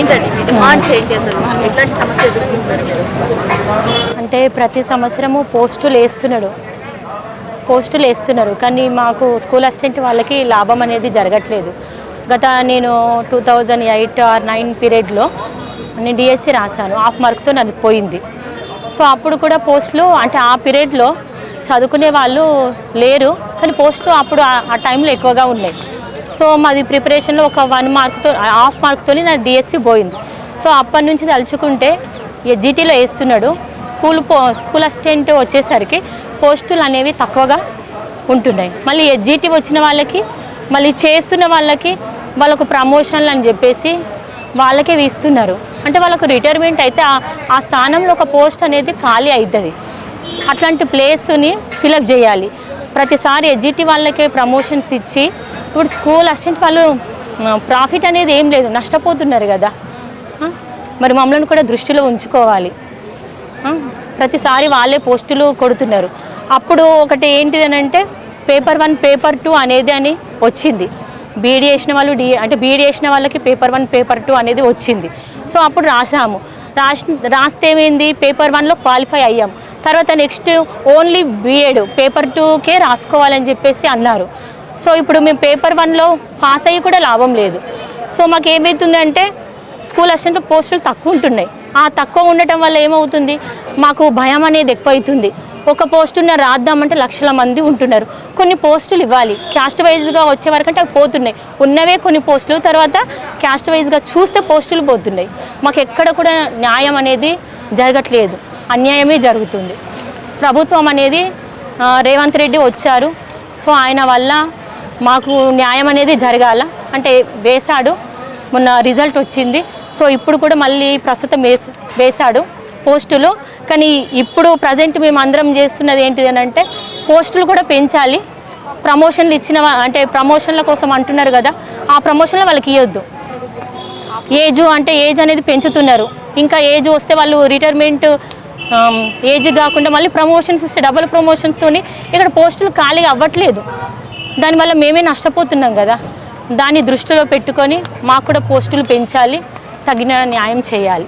ఏంటండి మీ డిమాండ్స్ ఏంటి అసలు? ఎట్లాంటి సమస్య ఎదుర్కొంటున్నారు మీరు? అంటే ప్రతి సంవత్సరము పోస్టులు వేస్తున్నారు కానీ మాకు స్కూల్ అసిస్టెంట్ వాళ్ళకి లాభం అనేది జరగట్లేదు. నేను 2008 ఆర్ 9 పీరియడ్లో నేను డిఎస్సి రాశాను. హాఫ్ మార్క్తో నాకు పోయింది. సో అప్పుడు కూడా పోస్టులు అంటే ఆ పీరియడ్లో చదువుకునే వాళ్ళు లేరు కానీ పోస్టులు అప్పుడు ఆ టైంలో ఎక్కువగా ఉన్నాయి. సో మాది ప్రిపరేషన్లో ఒక 1 మార్క్తో హాఫ్ మార్క్తో నా డిఎస్సి పోయింది. సో అప్పటి నుంచి తలుచుకుంటే ఎస్జిటిలో వేస్తున్నాడు. స్కూల్ అసిస్టెంట్ వచ్చేసరికి పోస్టులు అనేవి తక్కువగా ఉంటున్నాయి. మళ్ళీ ఎస్జిటి వచ్చిన వాళ్ళకి మళ్ళీ చేస్తున్న వాళ్ళకు ప్రమోషన్లు అని చెప్పేసి వాళ్ళకే ఇస్తున్నారు. అంటే వాళ్ళకు రిటైర్మెంట్ అయితే ఆ స్థానంలో ఒక పోస్ట్ అనేది ఖాళీ అవుతుంది. అట్లాంటి ప్లేస్ని ఫిలప్ చేయాలి. ప్రతిసారి ఎస్జిటి వాళ్ళకే ప్రమోషన్స్ ఇచ్చి ఇప్పుడు స్కూల్ అసిస్టెంట్ వాళ్ళు ప్రాఫిట్ అనేది ఏం లేదు, నష్టపోతున్నారు కదా. మరి మమ్మల్ని కూడా దృష్టిలో ఉంచుకోవాలి. ప్రతిసారి వాళ్ళే పోస్టులు కొడుతున్నారు. అప్పుడు ఒకటి ఏంటిది అని అంటే పేపర్ 1 పేపర్ 2 అనేది అని వచ్చింది. బీఈడీ చేసిన వాళ్ళు బీఈడీ చేసిన వాళ్ళకి పేపర్ 1 పేపర్ 2 అనేది వచ్చింది. సో అప్పుడు రాస్తే ఏమైంది, పేపర్ 1లో క్వాలిఫై అయ్యాం. తర్వాత నెక్స్ట్ ఓన్లీ బీఎడ్ పేపర్ 2కే రాసుకోవాలని చెప్పేసి అన్నారు. సో ఇప్పుడు మేము పేపర్ 1లో పాస్ అయ్యి కూడా లాభం లేదు. సో మాకు ఏమవుతుందంటే స్కూల్ అసిస్టెంట్ పోస్టులు తక్కువ ఉంటున్నాయి. ఆ తక్కువ ఉండటం వల్ల ఏమవుతుంది, మాకు భయం అనేది ఎక్కువవుతుంది. ఒక పోస్టున్న రాద్దామంటే లక్షల మంది ఉంటున్నారు. కొన్ని పోస్టులు ఇవ్వాలి, క్యాస్ట్ వైజ్గా వచ్చే వరకంటే అవి పోతున్నాయి. ఉన్నవే కొన్ని పోస్టులు, తర్వాత క్యాస్ట్ వైజ్గా చూస్తే పోస్టులు పోతున్నాయి. మాకు ఎక్కడ కూడా న్యాయం అనేది జరగట్లేదు, అన్యాయమే జరుగుతుంది. ప్రభుత్వం అనేది రేవంత్ రెడ్డి వచ్చారు. సో ఆయన వల్ల మాకు న్యాయం అనేది జరగాల అంటే వేశాడు. మొన్న రిజల్ట్ వచ్చింది. సో ఇప్పుడు కూడా మళ్ళీ ప్రస్తుతం వేశాడు పోస్టులు. కానీ ఇప్పుడు ప్రజెంట్ మేము అందరం చేస్తున్నది ఏంటిది అని అంటే పోస్టులు కూడా పెంచాలి. ప్రమోషన్లు ప్రమోషన్ల కోసం అంటున్నారు కదా, ఆ ప్రమోషన్లు వాళ్ళకి ఇవ్వద్దు. ఏజ్ అనేది పెంచుతున్నారు. ఇంకా ఏజ్ వస్తే వాళ్ళు రిటైర్మెంట్ ఏజ్ కాకుండా మళ్ళీ ప్రమోషన్స్ ఇస్తే డబుల్ ప్రమోషన్స్తో ఇక్కడ పోస్టులు ఖాళీగా అవ్వట్లేదు. దానివల్ల మేమే నష్టపోతున్నాం కదా. దాన్ని దృష్టిలో పెట్టుకొని మాకు కూడా పోస్టులు పెంచాలి, తగిన న్యాయం చేయాలి.